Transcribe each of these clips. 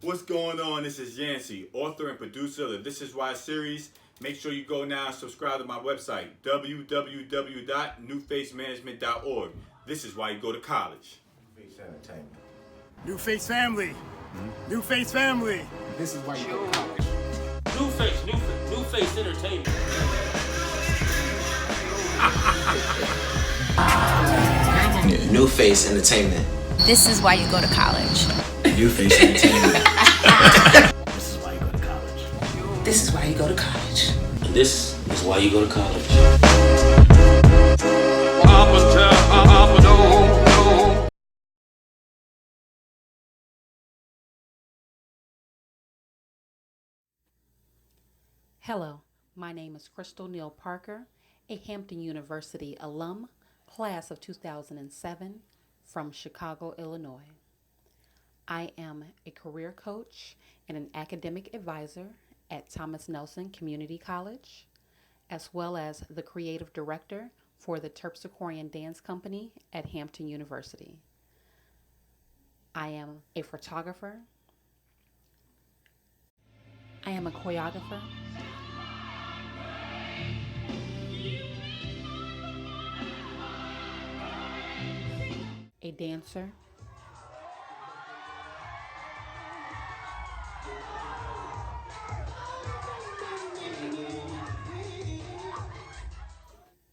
What's going on? This is Yancey, author and producer of the This Is Why series. Make sure you go now and subscribe to my website, www.newfacemanagement.org. This is why you go to college. Face Entertainment. New Face Family. New Face Family. This is why you go to college. New Face Entertainment. New Face Entertainment. This is why you go to college. New Face Entertainment. This is why you go to college. This is why you go to college. And this is why you go to college. Hello, my name is Crystal Neal Parker, a Hampton University alum, class of 2007, from Chicago, Illinois. I am a career coach and an academic advisor at Thomas Nelson Community College, as well as the creative director for the Terpsichorean Dance Company at Hampton University. I am a photographer. I am a choreographer. A dancer,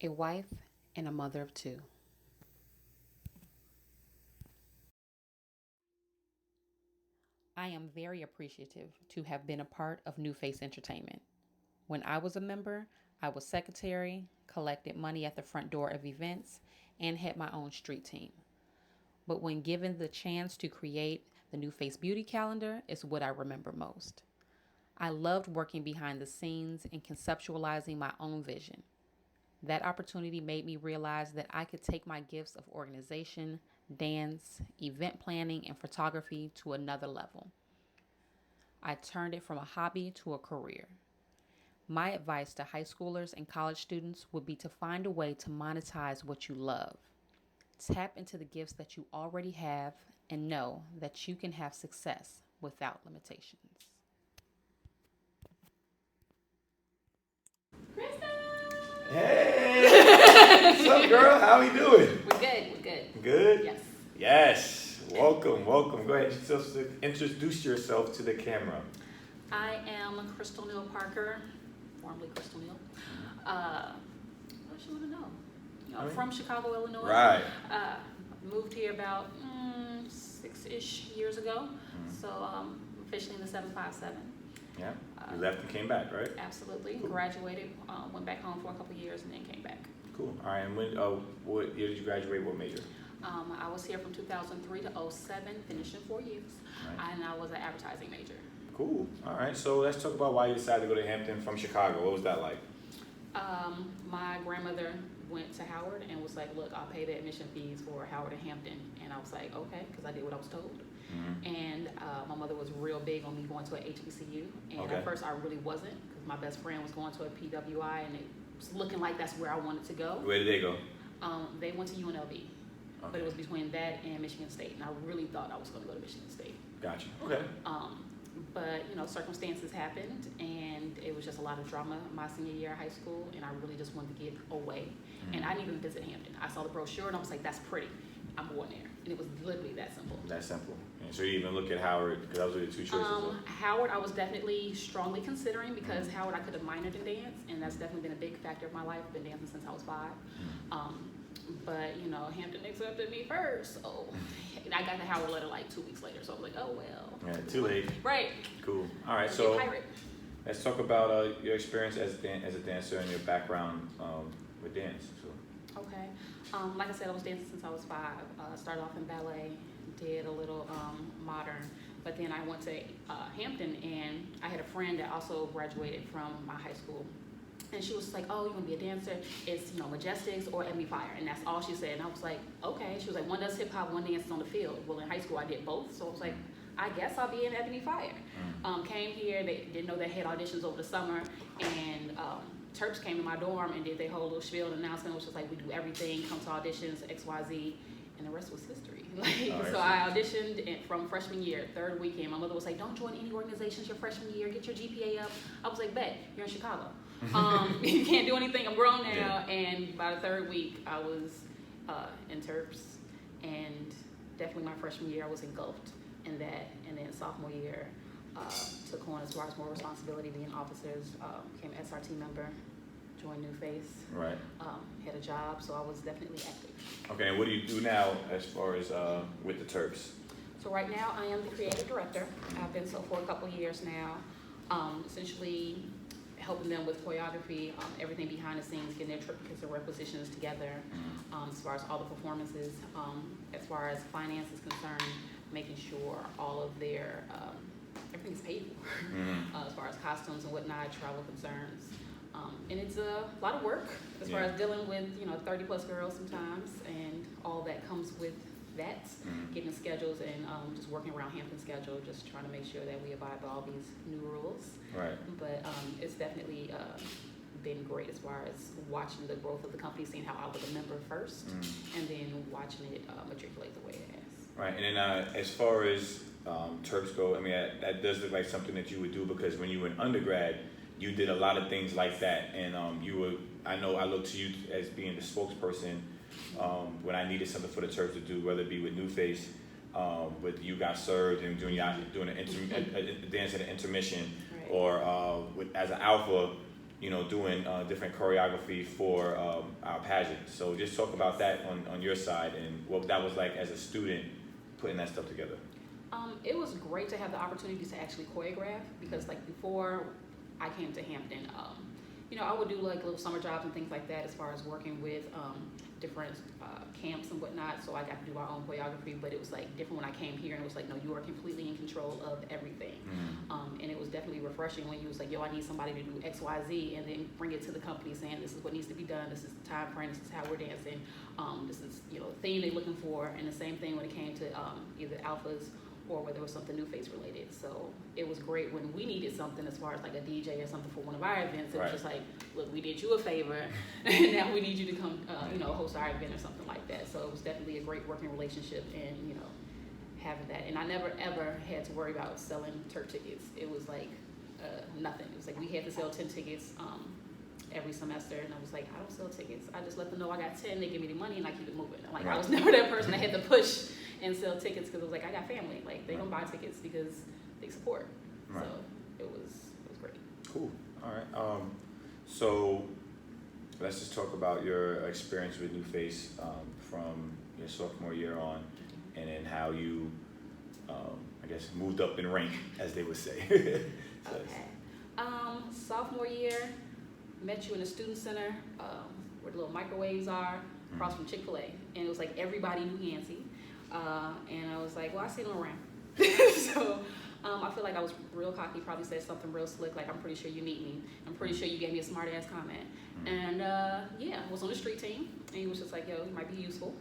a wife, and a mother of two. I am very appreciative to have been a part of New Face Entertainment. When I was a member, I was secretary, collected money at the front door of events, and had my own street team. But when given the chance to create the New Face Beauty Calendar is what I remember most. I loved working behind the scenes and conceptualizing my own vision. That opportunity made me realize that I could take my gifts of organization, dance, event planning, and photography to another level. I turned it from a hobby to a career. My advice to high schoolers and college students would be to find a way to monetize what you love. Tap into the gifts that you already have and know that you can have success without limitations. Hey! What's up, girl? How we doing? We're good. Good? Yes. Yes. Welcome. Go ahead. Introduce yourself to the camera. I am Crystal Neal Parker, formerly Crystal Neal. What you want to know? I'm from Chicago, Illinois. Right. Moved here about 6-ish years ago. So officially in the 757. Yeah. You left and came back, right? Absolutely. Cool. Graduated, went back home for a couple of years and then came back. Cool. All right. And what year did you graduate? What major? I was here from 2003 to 07, finished in 4 years. Right. And I was an advertising major. Cool. All right. So let's talk about why you decided to go to Hampton from Chicago. What was that like? My grandmother went to Howard and was like, look, I'll pay the admission fees for Howard and Hampton. And I was like, okay, because I did what I was told. Mm-hmm. And my mother was real big on me going to a HBCU. And at first I really wasn't, because my best friend was going to a PWI and it was looking like that's where I wanted to go. Where did they go? They went to UNLV. Okay. But it was between that and Michigan State. And I really thought I was going to go to Michigan State. Gotcha. Okay. But, circumstances happened, and it was just a lot of drama my senior year of high school, and I really just wanted to get away. Mm-hmm. And I didn't even visit Hampton. I saw the brochure, and I was like, that's pretty. I'm going there. And it was literally that simple. That simple. And so you even look at Howard, because those were the two choices. Howard, I was definitely strongly considering, because Howard, I could have minored in dance, and that's definitely been a big factor of my life. I've been dancing since I was 5. But, Hampton accepted me first, so I got the Howard letter like 2 weeks later, so I was like, oh, well. Yeah, too late. Right. Cool. All right, so let's talk about your experience as a dancer and your background with dance. So. Okay. Like I said, I was dancing since I was 5. Started off in ballet, did a little modern, but then I went to Hampton, and I had a friend that also graduated from my high school. And she was like, oh, you want to be a dancer? It's, Majestics or Ebony Fire. And that's all she said. And I was like, okay. She was like, one does hip hop, one dances on the field. Well, in high school, I did both. So I was like, I guess I'll be in Ebony Fire. Came here. They didn't know they had auditions over the summer. And Terps came to my dorm and did their whole little spiel and announcement, which was like, we do everything, come to auditions, XYZ. And the rest was history. Like, Oh, so I auditioned from freshman year, third weekend. My mother was like, don't join any organizations your freshman year, get your GPA up. I was like, bet, you're in Chicago. You can't do anything, I'm grown now. Yeah. And by the third week, I was in Terps. And definitely my freshman year, I was engulfed in that. And then sophomore year, took on as far as more responsibility, being officers, became an SRT member, joined New Face. Right. Had a job, so I was definitely active. Okay, and what do you do now as far as with the Terps? So right now I am the creative director. I've been so for a couple of years now. Essentially helping them with choreography, everything behind the scenes, getting their trips and requisitions together, as far as all the performances, as far as finance is concerned, making sure all of their, everything's paid for, as far as costumes and whatnot, travel concerns. And it's a lot of work as far as dealing with, 30 plus girls sometimes, and all that comes with that, getting schedules and just working around Hampton's schedule, just trying to make sure that we abide by all these new rules. Right. But it's definitely been great as far as watching the growth of the company, seeing how I was a member first, and then watching it matriculate the way it has. Right, and then as far as Terps go, I mean, that does look like something that you would do, because when you were in undergrad, you did a lot of things like that, and I know I look to you as being the spokesperson when I needed something for the Terps to do, whether it be with New Face, with You Got Served and doing a dance at an intermission, Right. or as an alpha, doing different choreography for our pageant. So just talk about that on your side and what that was like as a student putting that stuff together. It was great to have the opportunity to actually choreograph, because like before I came to Hampton, I would do like little summer jobs and things like that as far as working with different camps and whatnot. So I got to do our own choreography, but it was like different when I came here, and it was like, no, you are completely in control of everything. And it was definitely refreshing when you was like, yo, I need somebody to do X, Y, Z, and then bring it to the company saying, this is what needs to be done, this is the time frame, this is how we're dancing, this is the theme they're looking for. And the same thing when it came to either alphas or whether it was something New Face related. So it was great when we needed something as far as like a DJ or something for one of our events. It was just like, look, we did you a favor, and now we need you to come, host our event or something like that. So it was definitely a great working relationship, and having that. And I never ever had to worry about selling Terp tickets. It was like nothing. It was like we had to sell 10 tickets every semester, and I was like, I don't sell tickets. I just let them know I got 10. They give me the money, and I keep it moving. Like I was never that person that had to push and sell tickets, because it was like, I got family. Like they don't buy tickets because they support. Right. So it was great. Cool. All right. So let's just talk about your experience with New Face from your sophomore year on, and then how you, I guess, moved up in rank, as they would say. Okay. Sophomore year, met you in the student center where the little microwaves are, across from Chick-fil-A, and it was like everybody knew Yancy. And I was like, well, I see them around. So I feel like I was real cocky, probably said something real slick, like, I'm pretty sure you need me. I'm pretty sure you gave me a smart ass comment. And I was on the street team, and he was just like, yo, you might be useful.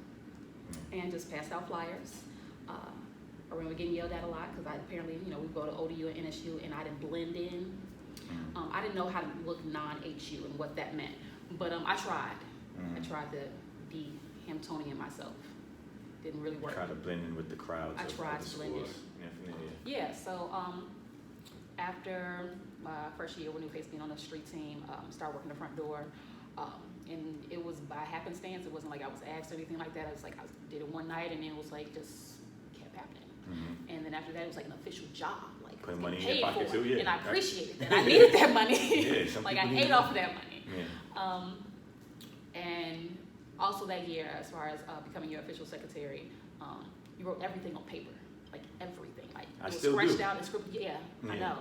And just passed out flyers. I remember getting yelled at a lot, because I apparently, we go to ODU and NSU, and I didn't blend in. I didn't know how to look non-HU and what that meant. But I tried. I tried to be Hamptonian myself. Didn't really work. Try to blend in with the crowds. I tried to blend in. Yeah, so after my first year with New Face, being on the street team, started working the front door, and it was by happenstance. It wasn't like I was asked or anything like that. It was like I did it one night, and then it was like just kept happening. And then after that, it was like an official job, like put money in paid your pocket for, too, yeah. and I appreciated that. I needed that money. Yeah, some like I people ate need off of that money. Yeah. And also that year, as far as becoming your official secretary, you wrote everything on paper, like everything. Like I it was still scratched do. out and scripted. Yeah, I know.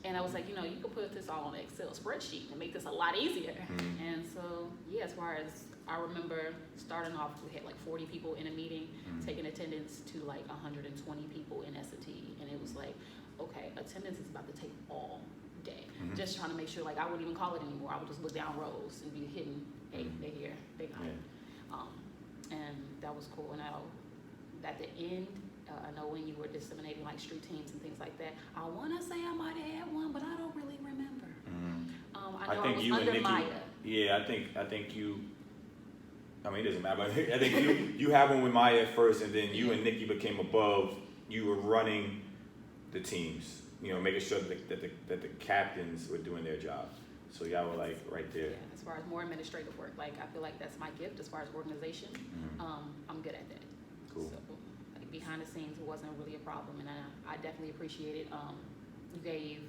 And I was like, you can put this all on an Excel spreadsheet and make this a lot easier. And so, yeah, as far as I remember starting off, we had like 40 people in a meeting, taking attendance to like 120 people in S&T. And it was like, okay, attendance is about to take all day. Just trying to make sure, like, I wouldn't even call it anymore. I would just look down rows and be hidden, hey, they're here, they got it. And that was cool. And at the end, I know when you were disseminating like street teams and things like that, I want to say I might have had one, but I don't really remember. I know I was you under and Nikki, Maya. yeah, I think you I mean, it doesn't matter. But I think you had one with Maya at first, and then you and Nikki became above. You were running the teams, making sure that the captains were doing their job. So y'all were like right there. Yeah, as far as more administrative work, like I feel like that's my gift as far as organization. I'm good at that. Cool. So like behind the scenes, it wasn't really a problem, and I definitely appreciated. You gave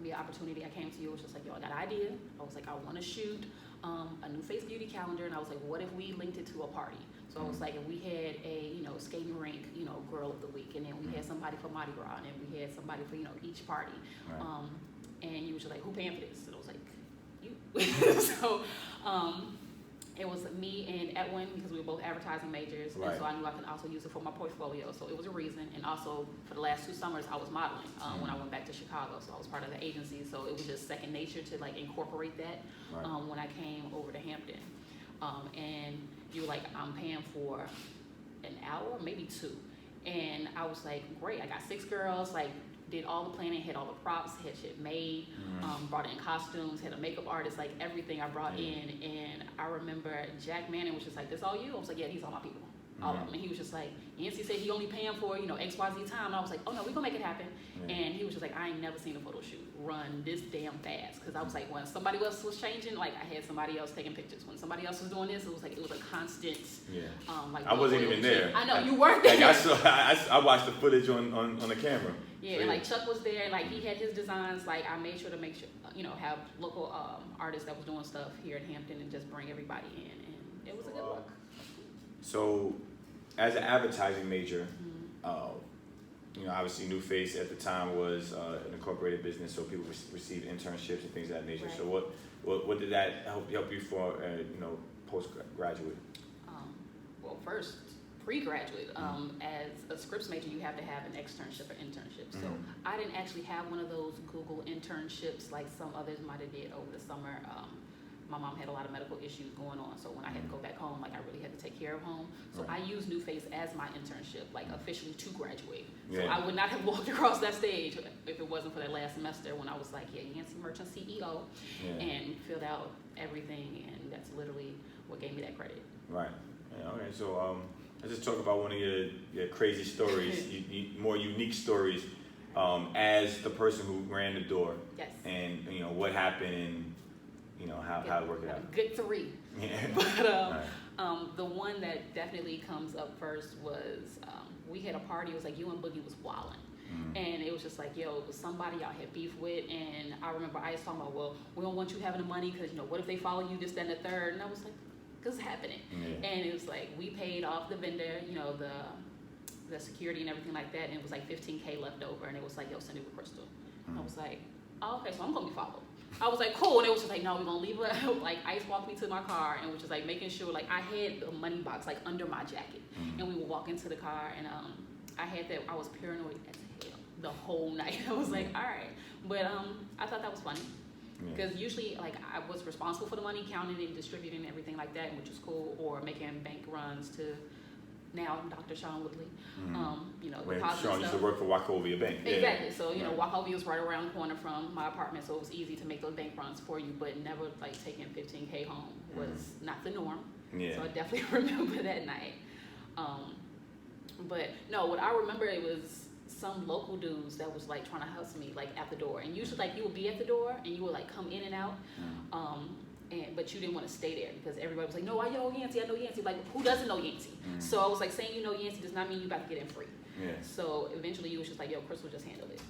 me an opportunity. I came to you, it was just like, yo, I got an idea. I was like, I want to shoot a New Face beauty calendar, and I was like, what if we linked it to a party? So I was like, if we had a skating rink, girl of the week, and then we had somebody for Mardi Gras, and then we had somebody for each party. Right. And you was just like, who paying for this? And I was like, you. So it was me and Edwin, because we were both advertising majors, Right. and so I knew I could also use it for my portfolio. So it was a reason, and also for the last 2 summers I was modeling when I went back to Chicago. So I was part of the agency. So it was just second nature to like incorporate that Right. when I came over to Hampton. And you were like, I'm paying for an hour, maybe 2. And I was like, great, I got 6 girls, like did all the planning, had all the props, had shit made, brought in costumes, had a makeup artist, like everything I brought in. And I remember Jack Manning was just like, this all you? I was like, yeah, these all my people. All of them. And he was just like, Yancy said he only paying for, XYZ time. And I was like, oh no, we gonna make it happen. And he was just like, I ain't never seen a photo shoot run this damn fast. Cause I was like, when somebody else was changing, like I had somebody else taking pictures. When somebody else was doing this, it was a constant, like. I wasn't even there. I know, you weren't there. Like I watched the footage on the camera. Yeah, and like Chuck was there, and like he had his designs. Like I made sure to have local artists that was doing stuff here in Hampton and just bring everybody in, and it was a good look. So, as an advertising major, obviously New Face at the time was an incorporated business, so people received internships and things of that nature. Right. So what did that help you for, postgraduate? Well, first, pre-graduate, as a scripts major, you have to have an externship or internship. So I didn't actually have one of those Google internships like some others might have did over the summer. My mom had a lot of medical issues going on, so when I had to go back home, like I really had to take care of home. So I used New Face as my internship, like officially to graduate. So I would not have walked across that stage if it wasn't for that last semester when I was like, Yancy Merchant CEO, and filled out everything, and that's literally what gave me that credit. Right. Yeah, okay, so let's just talk about one of your crazy stories, more unique stories, as the person who ran the door. Yes. And what happened, and how it worked out. Good 3. Yeah. But the one that definitely comes up first was we had a party. It was like you and Boogie was wilding. And it was just like, yo, it was somebody y'all had beef with. And I remember I was talking about, well, we don't want you having the money because, what if they follow you, this, that, and the third? And I was like, because it's happening. And it was like, we paid off the vendor, the security and everything like that. And it was like $15K left over. And it was like, yo, send it with Crystal. I was like, oh, okay, so I'm going to be followed. I was like, cool. And it was just like, no, we're going to leave her. Like, Ice walked me to my car and was just like making sure, like, I had the money box, like, under my jacket. And we would walk into the car, and I had that, I was paranoid as hell the whole night. I was like, all right. But I thought that was funny. Because usually, like, I was responsible for the money, counting and distributing and everything like that, which was cool, or making bank runs to now Dr. Sean Woodley. When deposit Sean used to work for Wachovia Bank. Exactly. So, Wachovia was right around the corner from my apartment, so it was easy to make those bank runs for you, but never, like, taking $15K home was not the norm. So I definitely remember that night. But, no, what I remember, it was some local dudes that was, like, trying to hustle me, like, at the door. And usually, like, you would be at the door, and you would, like, come in and out. But you didn't want to stay there because everybody was like, no, I know Yancy, I know Yancy. Like, who doesn't know Yancy? So I was like, saying you know Yancy does not mean you about to get in free. So eventually you was just like, yo, Chris will just handle it.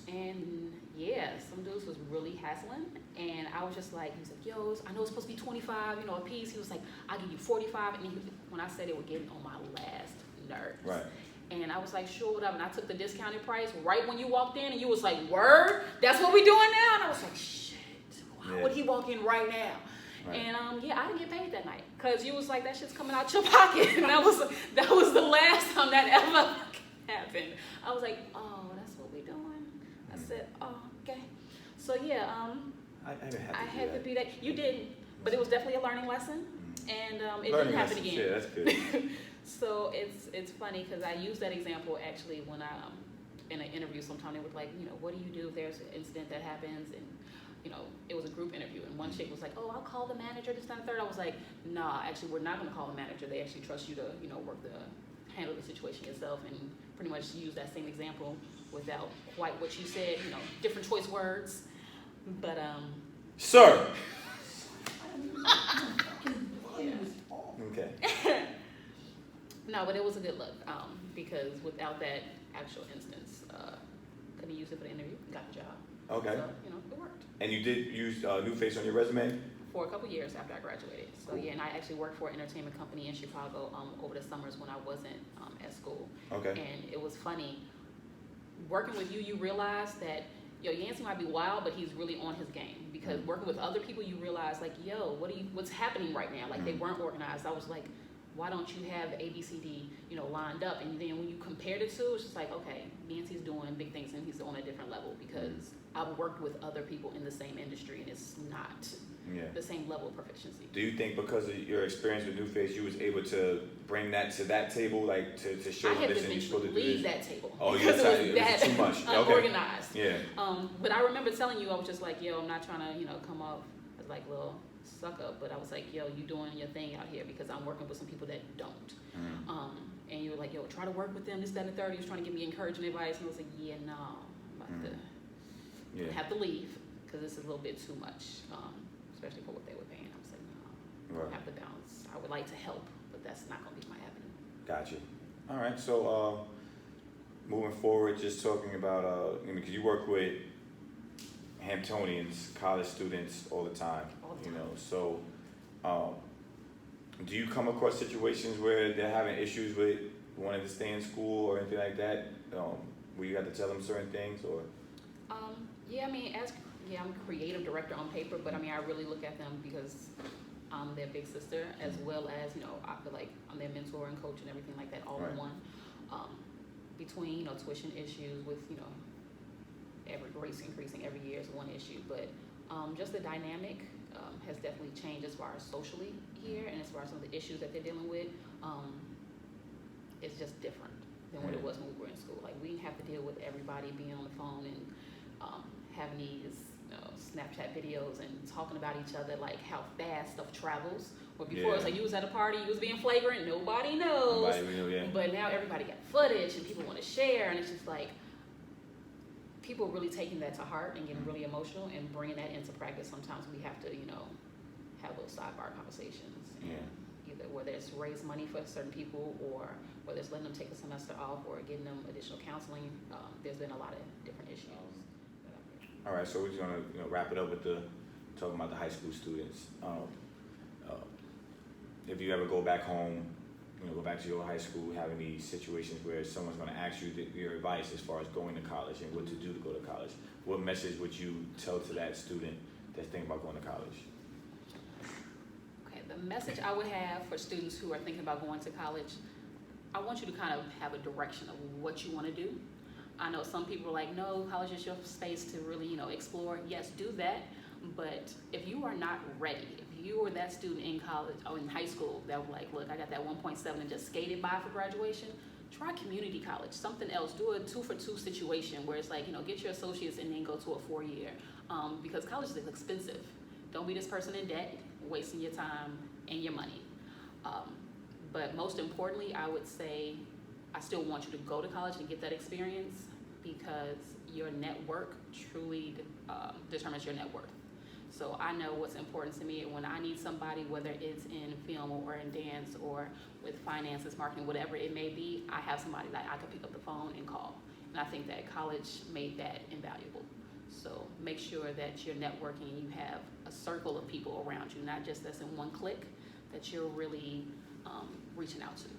And yeah, some dudes was really hassling. And I was just like, he was like, yo, I know it's supposed to be 25, a piece. He was like, I'll give you 45. And when I said they were getting on my last nerves. Right. And I was like, sure, whatever. And I took the discounted price right when you walked in, and you was like, word? That's what we doing now? And I was like, shit. Why would he walk in right now? Right. And I didn't get paid that night because you was like, that shit's coming out your pocket. And that was the last time that ever happened. I was like, oh, that's what we doing. I said, oh, okay. So yeah, I had to be that. You didn't, but it was definitely a learning lesson, and it didn't happen again. Yeah, that's good. So it's funny because I use that example actually when I in an interview sometime they were like, what do you do if there's an incident that happens and it was a group interview, and one chick was like, oh, I'll call the manager, this, that, and third. I was like, nah, actually, we're not going to call the manager. They actually trust you to, handle the situation yourself, and pretty much use that same example without quite what you said, different choice words. But, Sir. Okay. No, but it was a good look, because without that actual instance, couldn't use it for the interview, got the job. Okay. So, it worked. And you did use New Face on your resume? For a couple years after I graduated. So yeah, and I actually worked for an entertainment company in Chicago over the summers when I wasn't at school. Okay. And it was funny, working with you realize that, Yancey might be wild, but he's really on his game. Because working with other people, you realize, like, what's happening right now? Like, they weren't organized. I was like, why don't you have A, B, C, D, lined up? And then when you compare the two, it's just like, okay, Yancey's doing big things and he's on a different level, because I've worked with other people in the same industry and it's not the same level of proficiency. Do you think because of your experience with New Face, you was able to bring that to that table, like to show them this and you're supposed to do leave this? that table. Oh, because it was too much. Unorganized. Okay. Yeah. But I remember telling you, I was just like, I'm not trying to, come off as like little suck up, but I was like, you doing your thing out here because I'm working with some people that don't. And you were like, try to work with them, this, that, and the third. He was trying to give me encouragement advice, and I was like, no, I'm about to have to leave because this is a little bit too much, especially for what they were paying. I was like, no, I have to balance. I would like to help, but that's not going to be my avenue. Gotcha. All right. So moving forward, just talking about, because you work with Hamptonians, college students all the time. So do you come across situations where they're having issues with wanting to stay in school or anything like that, where you have to tell them certain things, or? I'm a creative director on paper, but I really look at them because I'm their big sister, as well as, I feel like I'm their mentor and coach and everything like that all in one. Between, tuition issues with, every race increasing every year is one issue, but just the dynamic has definitely changed as far as socially here, and as far as some of the issues that they're dealing with, it's just different than what it was when we were in school. Like, we didn't have to deal with everybody being on the phone and having these Snapchat videos and talking about each other, like how fast stuff travels. Where before it was like you was at a party, you was being flagrant, nobody knows. But now everybody got footage and people want to share, and it's just like people really taking that to heart and getting really emotional and bringing that into practice. Sometimes we have to, have those sidebar conversations. Either whether it's raise money for certain people, or whether it's letting them take a semester off, or getting them additional counseling. There's been a lot of different issues. All right, so we're just gonna wrap it up with talking about the high school students. If you ever go back home, go back to your high school, have any situations where someone's gonna ask you your advice as far as going to college and what to do to go to college, what message would you tell to that student that's thinking about going to college? Okay, the message I would have for students who are thinking about going to college, I want you to kind of have a direction of what you want to do. I know some people are like, no, college is your space to really, explore. Yes, do that. But if you are not ready, if you were that student in college or in high school that was like, look, I got that 1.7 and just skated by for graduation, try community college, something else. Do a 2-for-2 situation where it's like, get your associates and then go to a 4-year. Because college is expensive. Don't be this person in debt, wasting your time and your money. But most importantly, I would say, I still want you to go to college and get that experience, because your network truly determines your net worth. So I know what's important to me, and when I need somebody, whether it's in film or in dance or with finances, marketing, whatever it may be, I have somebody that I can pick up the phone and call. And I think that college made that invaluable. So make sure that you're networking and you have a circle of people around you, not just that's in one clique, that you're really reaching out to.